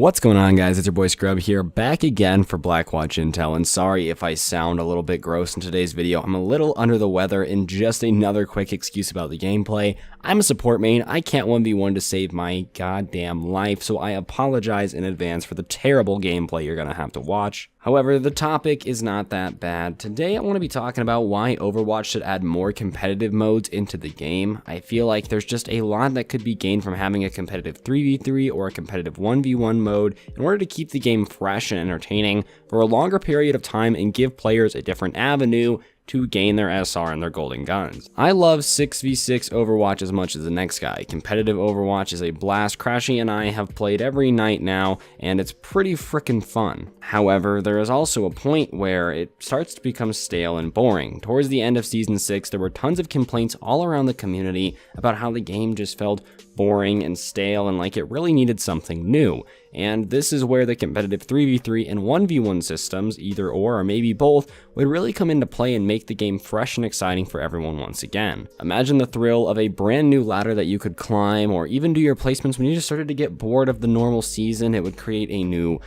What's going on, guys? It's your boy Scrub here, back again for Blackwatch Intel, and sorry if I sound a little bit gross in today's video. I'm a little under the weather, and just another quick excuse about the gameplay. I'm a support main. I can't 1v1 to save my goddamn life, so I apologize in advance for the terrible gameplay you're gonna have to watch. However, the topic is not that bad. Today I want to be talking about why Overwatch should add more competitive modes into the game. I feel like there's just a lot that could be gained from having a competitive 3v3 or a competitive 1v1 mode in order to keep the game fresh and entertaining for a longer period of time and give players a different avenue to gain their SR and their golden guns. I love 6v6 Overwatch as much as the next guy. Competitive Overwatch is a blast. Crashy and I have played every night now, and it's pretty frickin' fun. However, there is also a point where it starts to become stale and boring. Towards the end of Season 6, there were tons of complaints all around the community about how the game just felt boring and stale and like it really needed something new. And this is where the competitive 3v3 and 1v1 systems, either or maybe both, would really come into play and make the game fresh and exciting for everyone once again. Imagine the thrill of a brand new ladder that you could climb or even do your placements when you just started to get bored of the normal season. It would create a new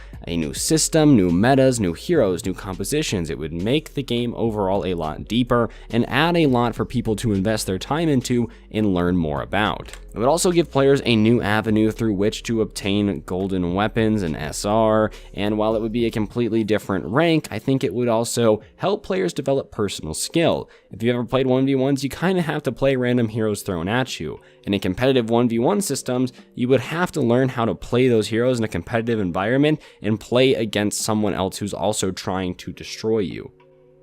system, new metas, new heroes, new compositions. It would make the game overall a lot deeper and add a lot for people to invest their time into and learn more about. It would also give players a new avenue through which to obtain golden weapons and SR, and while it would be a completely different rank, I think it would also help players develop personal skill. If you ever played 1v1s, you kind of have to play random heroes thrown at you. In a competitive 1v1 systems, you would have to learn how to play those heroes in a competitive environment and play against someone else who's also trying to destroy you.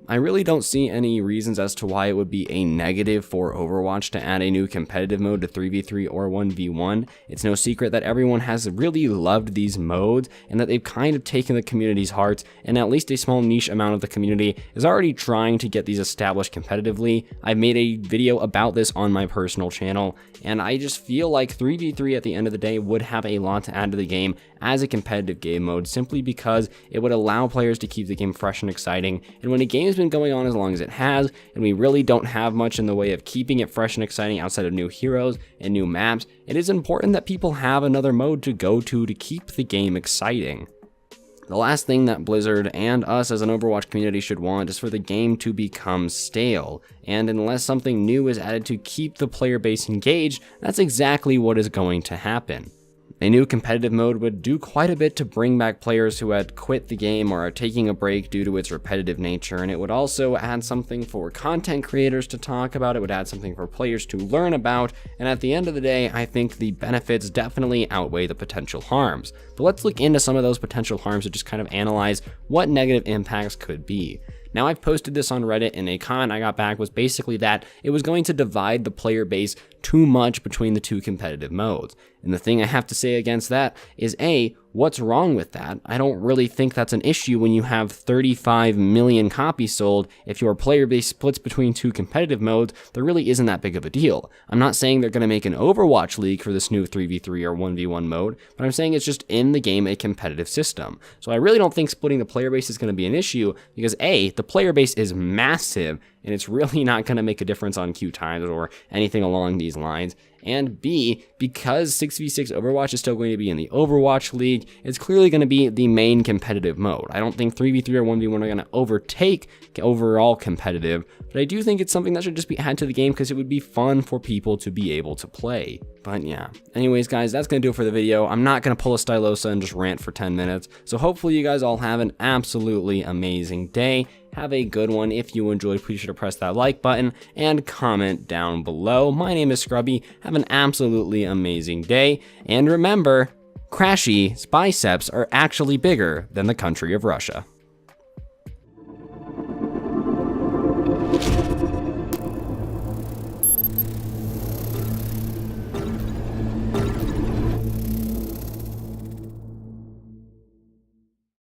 I really don't see any reasons as to why it would be a negative for Overwatch to add a new competitive mode to 3v3 or 1v1. It's no secret that everyone has really loved these modes and that they've kind of taken the community's hearts, and at least a small niche amount of the community is already trying to get these established competitively. I've made a video about this on my personal channel, and I just feel like 3v3 at the end of the day would have a lot to add to the game as a competitive game mode, simply because it would allow players to keep the game fresh and exciting. And when a game has been going on as long as it has, and we really don't have much in the way of keeping it fresh and exciting outside of new heroes and new maps, it is important that people have another mode to go to keep the game exciting. The last thing that Blizzard and us as an Overwatch community should want is for the game to become stale, and unless something new is added to keep the player base engaged, that's exactly what is going to happen. A new competitive mode would do quite a bit to bring back players who had quit the game or are taking a break due to its repetitive nature, and it would also add something for content creators to talk about. It would add something for players to learn about, and at the end of the day, I think the benefits definitely outweigh the potential harms. But let's look into some of those potential harms and just kind of analyze what negative impacts could be. Now, I've posted this on Reddit, and a comment I got back was basically that it was going to divide the player base too much between the two competitive modes. And the thing I have to say against that is A, what's wrong with that? I don't really think that's an issue when you have 35 million copies sold. If your player base splits between two competitive modes, there really isn't that big of a deal. I'm not saying they're going to make an Overwatch League for this new 3v3 or 1v1 mode, but I'm saying it's just in the game a competitive system. So I really don't think splitting the player base is going to be an issue because A, the player base is massive, and it's really not going to make a difference on queue times or anything along these lines. And B, because 6v6 Overwatch is still going to be in the Overwatch League, it's clearly going to be the main competitive mode. I don't think 3v3 or 1v1 are going to overtake overall competitive, but I do think it's something that should just be added to the game because it would be fun for people to be able to play. But yeah, anyways guys, that's going to do it for the video. I'm not going to pull a Stylosa and just rant for 10 minutes, so hopefully you guys all have an absolutely amazing day. Have a good one. If you enjoyed, please be sure to press that like button and comment down below. My name is Scrubby. Have an absolutely amazing day. And remember, Crashy's biceps are actually bigger than the country of Russia.